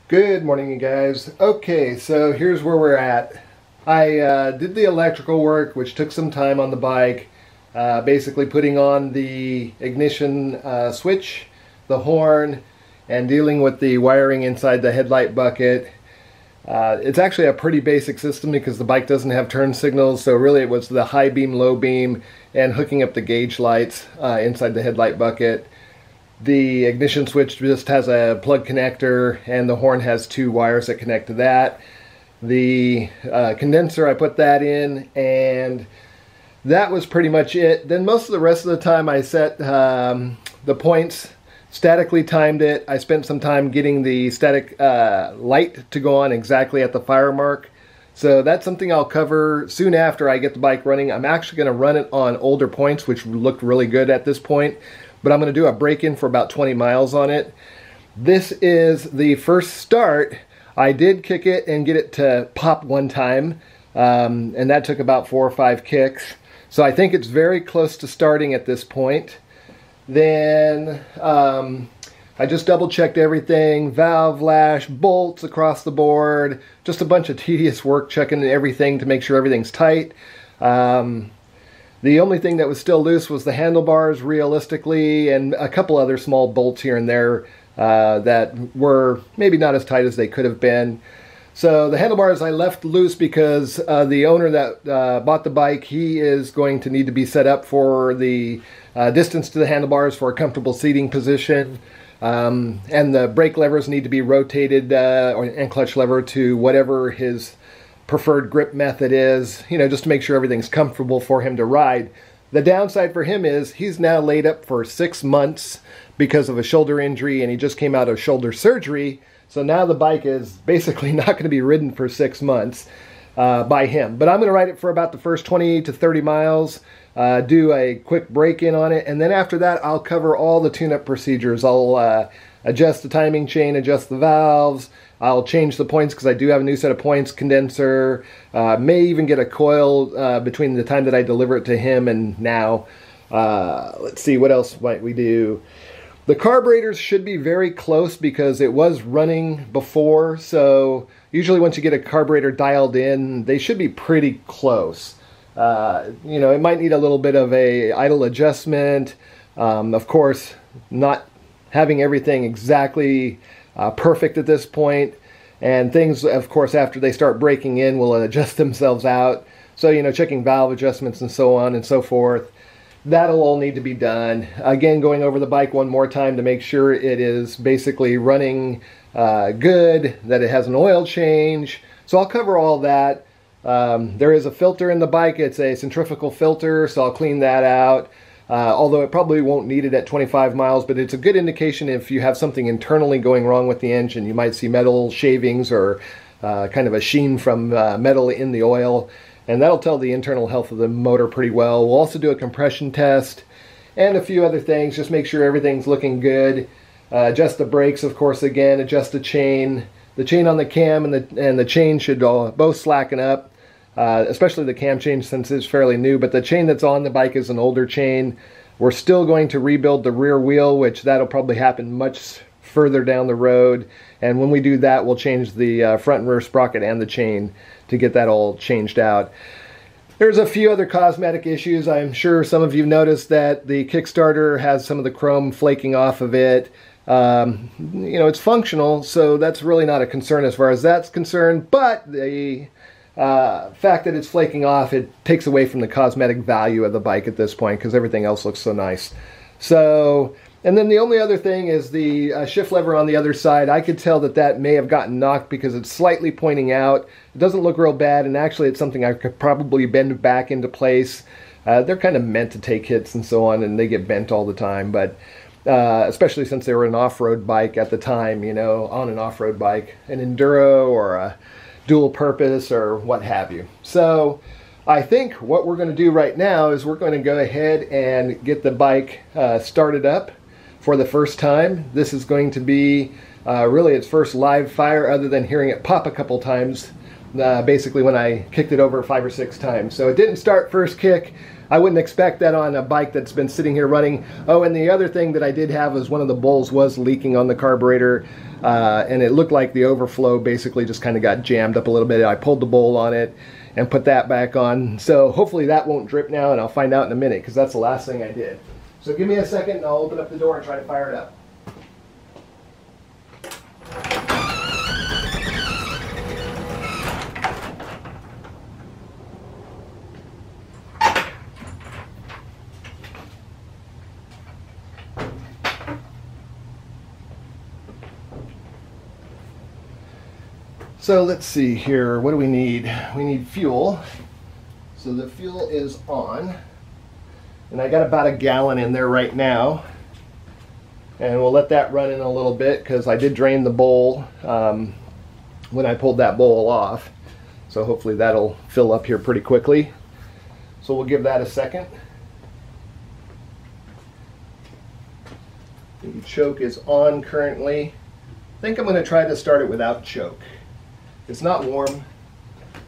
Good morning, you guys. Okay, so here's where we're at. I did the electrical work, which took some time on the bike, basically putting on the ignition switch, the horn, and dealing with the wiring inside the headlight bucket. It's actually a pretty basic system because the bike doesn't have turn signals, so really it was the high beam, low beam, and hooking up the gauge lights inside the headlight bucket. The ignition switch just has a plug connector, and the horn has two wires that connect to that. The condenser, I put that in, and that was pretty much it. Then most of the rest of the time I set the points, statically timed it. I spent some time getting the static light to go on exactly at the fire mark. So that's something I'll cover soon after I get the bike running. I'm actually going to run it on older points, which looked really good at this point. But I'm going to do a break-in for about 20 miles on it. This is the first start. I did kick it and get it to pop one time, and that took about 4 or 5 kicks. So I think it's very close to starting at this point. Then I just double-checked everything, valve lash, bolts across the board, just a bunch of tedious work checking everything to make sure everything's tight. The only thing that was still loose was the handlebars, realistically, and a couple other small bolts here and there that were maybe not as tight as they could have been. So the handlebars I left loose because the owner that bought the bike, he is going to need to be set up for the distance to the handlebars for a comfortable seating position. And the brake levers need to be rotated and clutch lever to whatever his preferred grip method is, just to make sure everything's comfortable for him to ride. The downside for him is he's now laid up for 6 months because of a shoulder injury, and he just came out of shoulder surgery. So now the bike is basically not going to be ridden for 6 months by him. But I'm going to ride it for about the first 20 to 30 miles, do a quick break-in on it, and then after that I'll cover all the tune-up procedures. I'll adjust the timing chain, adjust the valves, I'll change the points because I do have a new set of points, condenser, may even get a coil between the time that I deliver it to him and now. Let's see, what else might we do? The carburetors should be very close because it was running before, so usually once you get a carburetor dialed in, they should be pretty close. It might need a little bit of a idle adjustment. Of course, not having everything exactly perfect at this point, and things, of course, after they start breaking in will adjust themselves out. So, checking valve adjustments and so on and so forth. That'll all need to be done. Again, going over the bike one more time to make sure it is basically running good, that it has an oil change. So I'll cover all that. There is a filter in the bike. It's a centrifugal filter, so I'll clean that out. Although it probably won't need it at 25 miles, but it's a good indication if you have something internally going wrong with the engine. You might see metal shavings or kind of a sheen from metal in the oil, and that'll tell the internal health of the motor pretty well. We'll also do a compression test and a few other things, just make sure everything's looking good. Adjust the brakes, of course, again, adjust the chain. The chain on the cam and the chain should both slacken up. Especially the cam chain since it's fairly new, but the chain that's on the bike is an older chain. We're still going to rebuild the rear wheel, which that'll probably happen much further down the road, and when we do that we'll change the front and rear sprocket and the chain to get that all changed out. There's a few other cosmetic issues. I'm sure some of you noticed that the Kickstarter has some of the chrome flaking off of it. It's functional, so that's really not a concern as far as that's concerned, but the fact that it's flaking off, it takes away from the cosmetic value of the bike at this point because everything else looks so nice. So, and then the only other thing is the shift lever on the other side. I could tell that that may have gotten knocked because it's slightly pointing out. It doesn't look real bad, and actually it's something I could probably bend back into place. They're kind of meant to take hits and so on, and they get bent all the time, but especially since they were an off-road bike at the time, on an off-road bike, an enduro or a dual purpose or what have you. So I think what we're going to do right now is we're going to go ahead and get the bike started up for the first time. This is going to be really its first live fire other than hearing it pop a couple times basically when I kicked it over 5 or 6 times. So it didn't start first kick. I wouldn't expect that on a bike that's been sitting here running. Oh, and the other thing that I did have was one of the bowls was leaking on the carburetor, and it looked like the overflow basically just kind of got jammed up a little bit. I pulled the bowl on it and put that back on. So hopefully that won't drip now, and I'll find out in a minute, because that's the last thing I did. So give me a second and I'll open up the door and try to fire it up. So let's see here, what do we need? We need fuel. So the fuel is on, and I got about a gallon in there right now, and we'll let that run in a little bit because I did drain the bowl when I pulled that bowl off, so hopefully that'll fill up here pretty quickly. So we'll give that a second. The choke is on currently. I think I'm going to try to start it without choke. It's not warm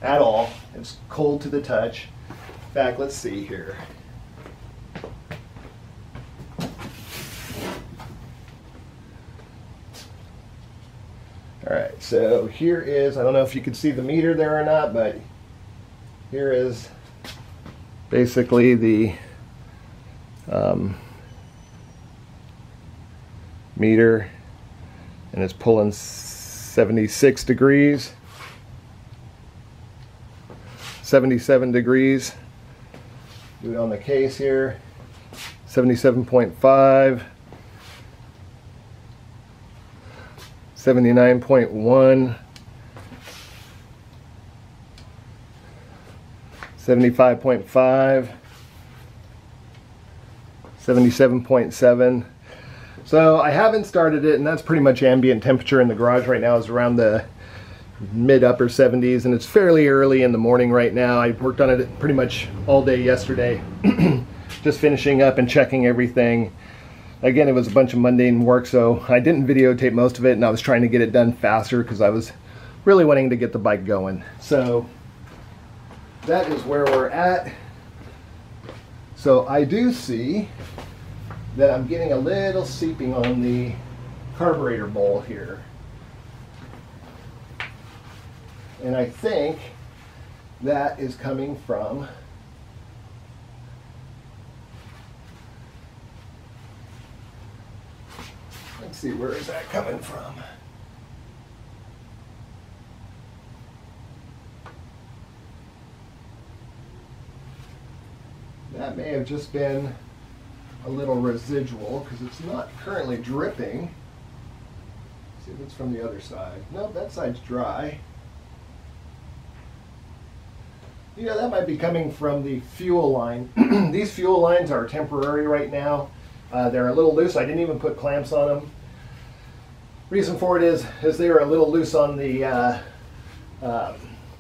at all. It's cold to the touch. In fact, let's see here. All right, so here is, I don't know if you can see the meter there or not, but here is basically the meter, and it's pulling 76 degrees. 77 degrees. Do it on the case here. 77.5. 79.1. 75.5. 77.7. So I haven't started it, and that's pretty much ambient temperature in the garage right now is around the mid-upper 70s, and it's fairly early in the morning right now. I worked on it pretty much all day yesterday, just finishing up and checking everything. Again, it was a bunch of mundane work, so I didn't videotape most of it, and I was trying to get it done faster because I was really wanting to get the bike going. So that is where we're at. So I do see that I'm getting a little seeping on the carburetor bowl here. And I think that is coming from let's see, where is that coming from? That may have just been a little residual because it's not currently dripping. Let's see if it's from the other side. Nope, that side's dry. You know, that might be coming from the fuel line. These fuel lines are temporary right now. They're a little loose. I didn't even put clamps on them. Reason for it is they were a little loose on the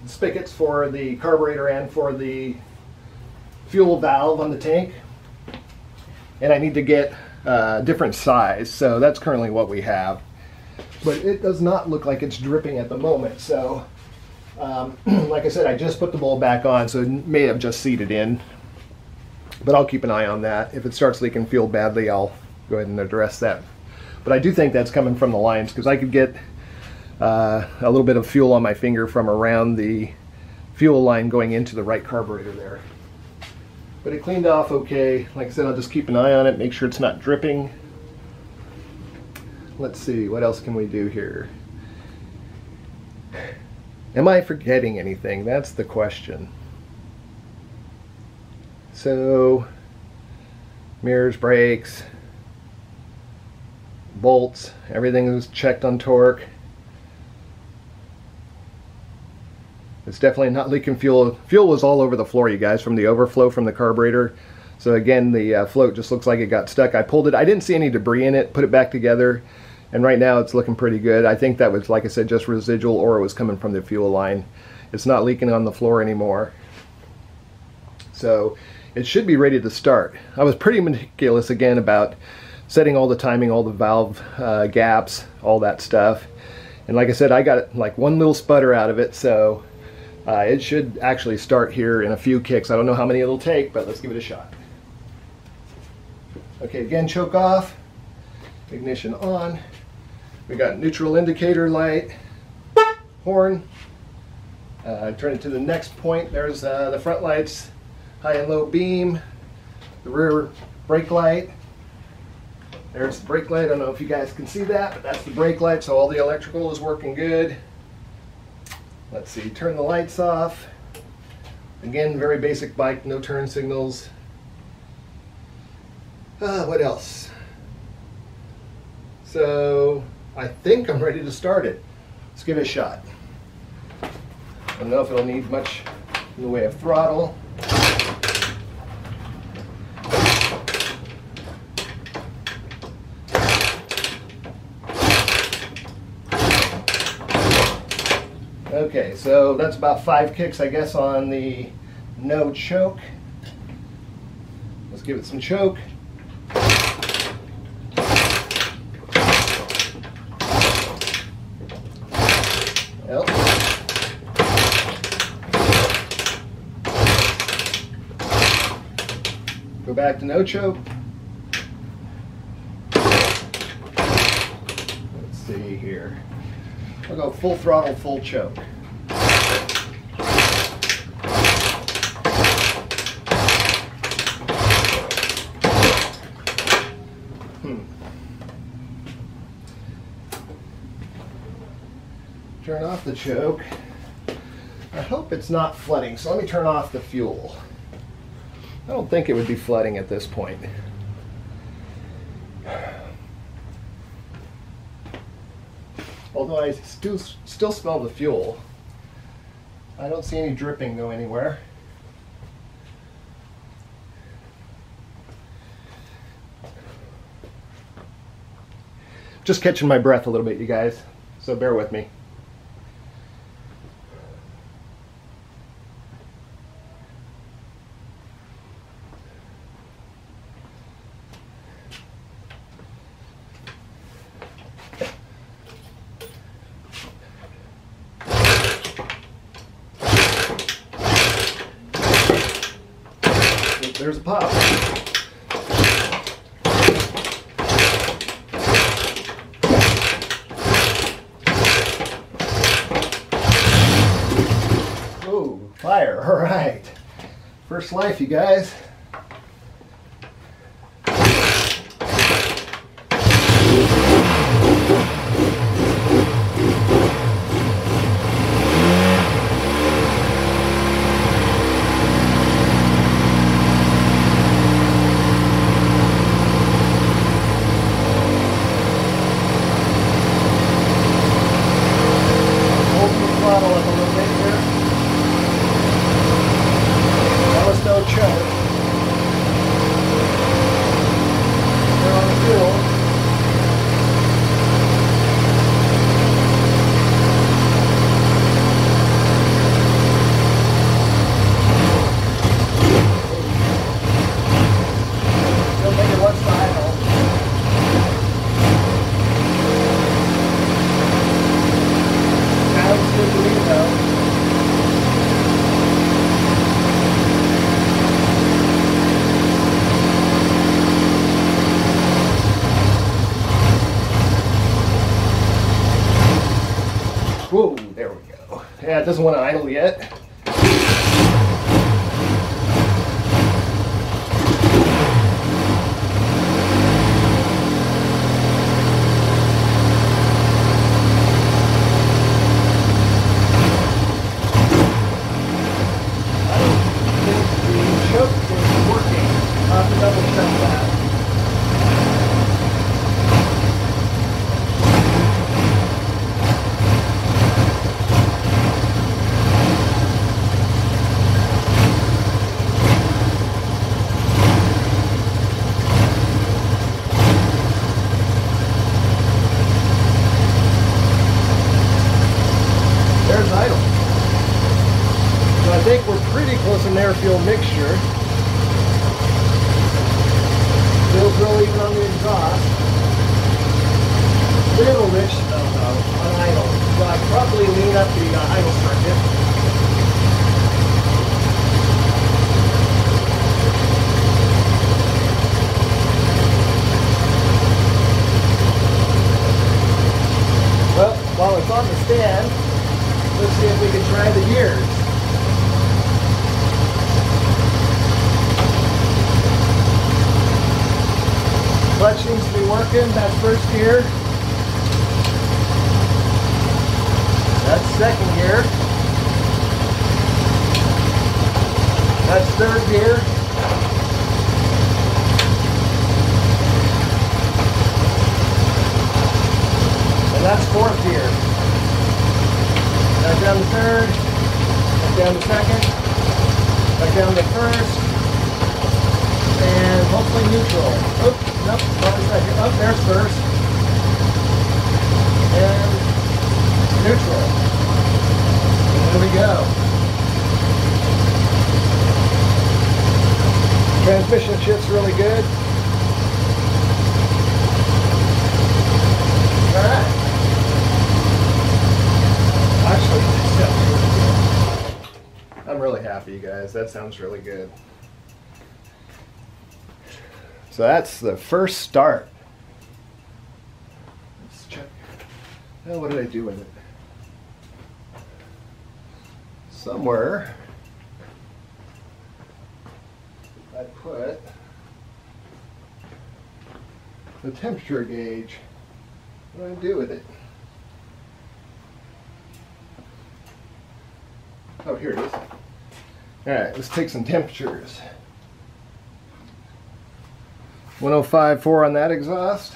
spigots for the carburetor and for the fuel valve on the tank. And I need to get a different size, so that's currently what we have. But it does not look like it's dripping at the moment, so like I said, I just put the bowl back on, so it may have just seated in. But I'll keep an eye on that. If it starts leaking fuel badly, I'll go ahead and address that. But I do think that's coming from the lines, because I could get a little bit of fuel on my finger from around the fuel line going into the right carburetor there. But it cleaned off okay. Like I said, I'll just keep an eye on it, make sure it's not dripping. Let's see, what else can we do here? Am I forgetting anything? That's the question. So, mirrors, brakes, bolts, everything is checked on torque. It's definitely not leaking fuel. Fuel was all over the floor, you guys, from the overflow from the carburetor. So again, the float just looks like it got stuck. I pulled it. I didn't see any debris in it. Put it back together. And right now it's looking pretty good. I think that was, like I said, just residual, or it was coming from the fuel line. It's not leaking on the floor anymore. So it should be ready to start. I was pretty meticulous again about setting all the timing, all the valve gaps, all that stuff. And like I said, I got like one little sputter out of it, so It should actually start here in a few kicks. I don't know how many it'll take, but let's give it a shot. Okay, again, choke off, ignition on. We got neutral indicator light, horn. Turn it to the next point. There's the front lights, high and low beam, the rear brake light. There's the brake light. I don't know if you guys can see that, but that's the brake light, so all the electrical is working good. Let's see, turn the lights off. Again, very basic bike, no turn signals. What else? So, I think I'm ready to start it. Let's give it a shot. I don't know if it'll need much in the way of throttle. Okay, so that's about 5 kicks, I guess, on the no choke. Let's give it some choke. Well. Go back to no choke. Let's see here. I'll go full throttle, full choke. Turn off the choke. I hope it's not flooding, so let me turn off the fuel. I don't think it would be flooding at this point. Although I still smell the fuel. I don't see any dripping go anywhere. Just catching my breath a little bit, you guys, so bear with me. There's a pop. Oh, fire. All right. First life, you guys. Whoa, there we go. Yeah, it doesn't want to idle yet. I think we're pretty close in air-fuel mixture. Feels real even on the exhaust. Little rich on idle. So I probably lean up the idle circuit. it's on the stand. Let's see if we can try the gears. Clutch seems to be working. That's first gear. That's second gear. That's third gear. And that's fourth gear. Back down to third. Back down to second. Back down to first. And hopefully neutral. Oops, nope, not a second. Oh, there's first. And neutral. And there we go. Transmission shifts really good. Alright. Actually, that sounds really good. I'm really happy, you guys. That sounds really good. So that's the first start. Let's check. Oh, what did I do with it? Somewhere I put the temperature gauge. What do I do with it? Oh, here it is. Alright, let's take some temperatures. 105.4 on that exhaust.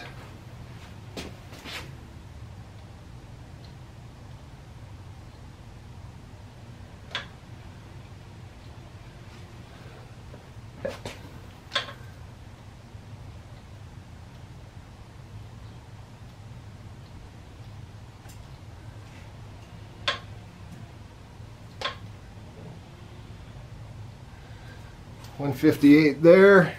.158 there.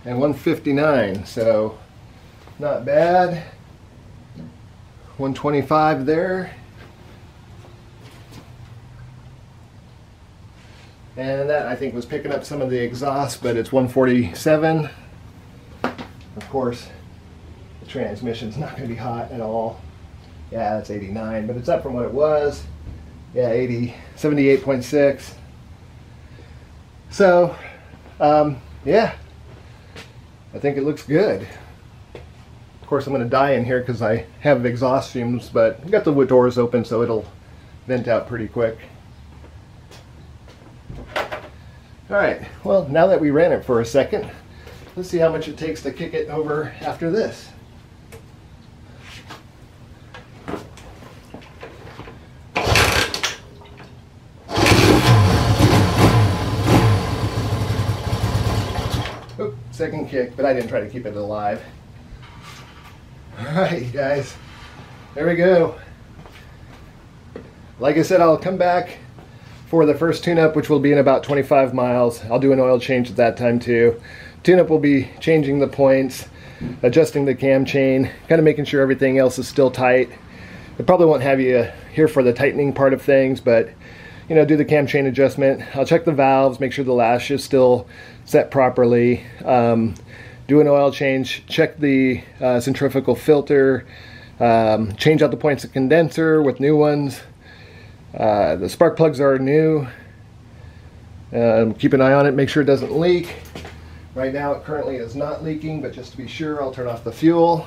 And 159, so not bad. 125 there. And that, I think, was picking up some of the exhaust, but it's 147. Of course, the transmission's not going to be hot at all. Yeah, that's 89, but it's up from what it was. Yeah, 78.6. So, yeah. I think it looks good. Of course, I'm going to die in here because I have exhaust fumes, but I've got the wood doors open so it'll vent out pretty quick. Alright, well, now that we ran it for a second, let's see how much it takes to kick it over after this. Second kick, but I didn't try to keep it alive. Alright, you guys, there we go. Like I said, I'll come back for the first tune-up, which will be in about 25 miles. I'll do an oil change at that time too. Tune-up will be changing the points, adjusting the cam chain, kind of making sure everything else is still tight. I probably won't have you here for the tightening part of things, but you know, do the cam chain adjustment. I'll check the valves, make sure the lash is still set properly. Do an oil change, check the centrifugal filter, change out the points of condenser with new ones. The spark plugs are new. Keep an eye on it, make sure it doesn't leak. Right now it currently is not leaking, but just to be sure, I'll turn off the fuel.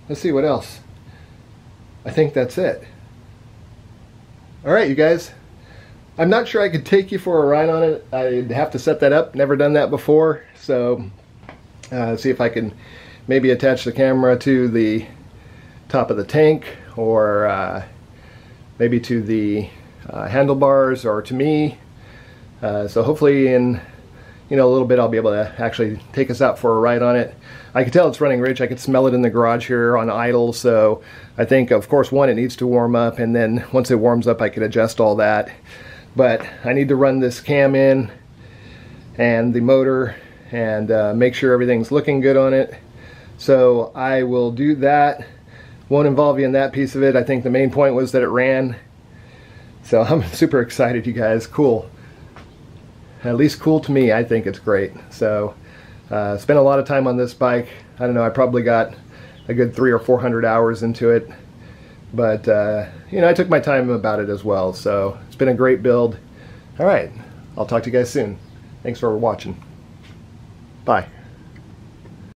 Let's see what else. I think that's it. Alright, you guys. I'm not sure I could take you for a ride on it. I'd have to set that up. Never done that before. So, see if I can maybe attach the camera to the top of the tank, or maybe to the handlebars, or to me. So hopefully in a little bit I'll be able to actually take us out for a ride on it. I can tell it's running rich. I could smell it in the garage here on idle, so I think, of course, one, it needs to warm up, and then once it warms up I could adjust all that. But I need to run this cam in and the motor and make sure everything's looking good on it. So I will do that. Won't involve you in that piece of it. I think the main point was that it ran. So I'm super excited, you guys. Cool. At least cool to me. I think it's great. So Spent a lot of time on this bike. I don't know, I probably got a good 300 or 400 hours into it. But, you know, I took my time about it as well. So it's been a great build. All right, I'll talk to you guys soon. Thanks for watching. Bye.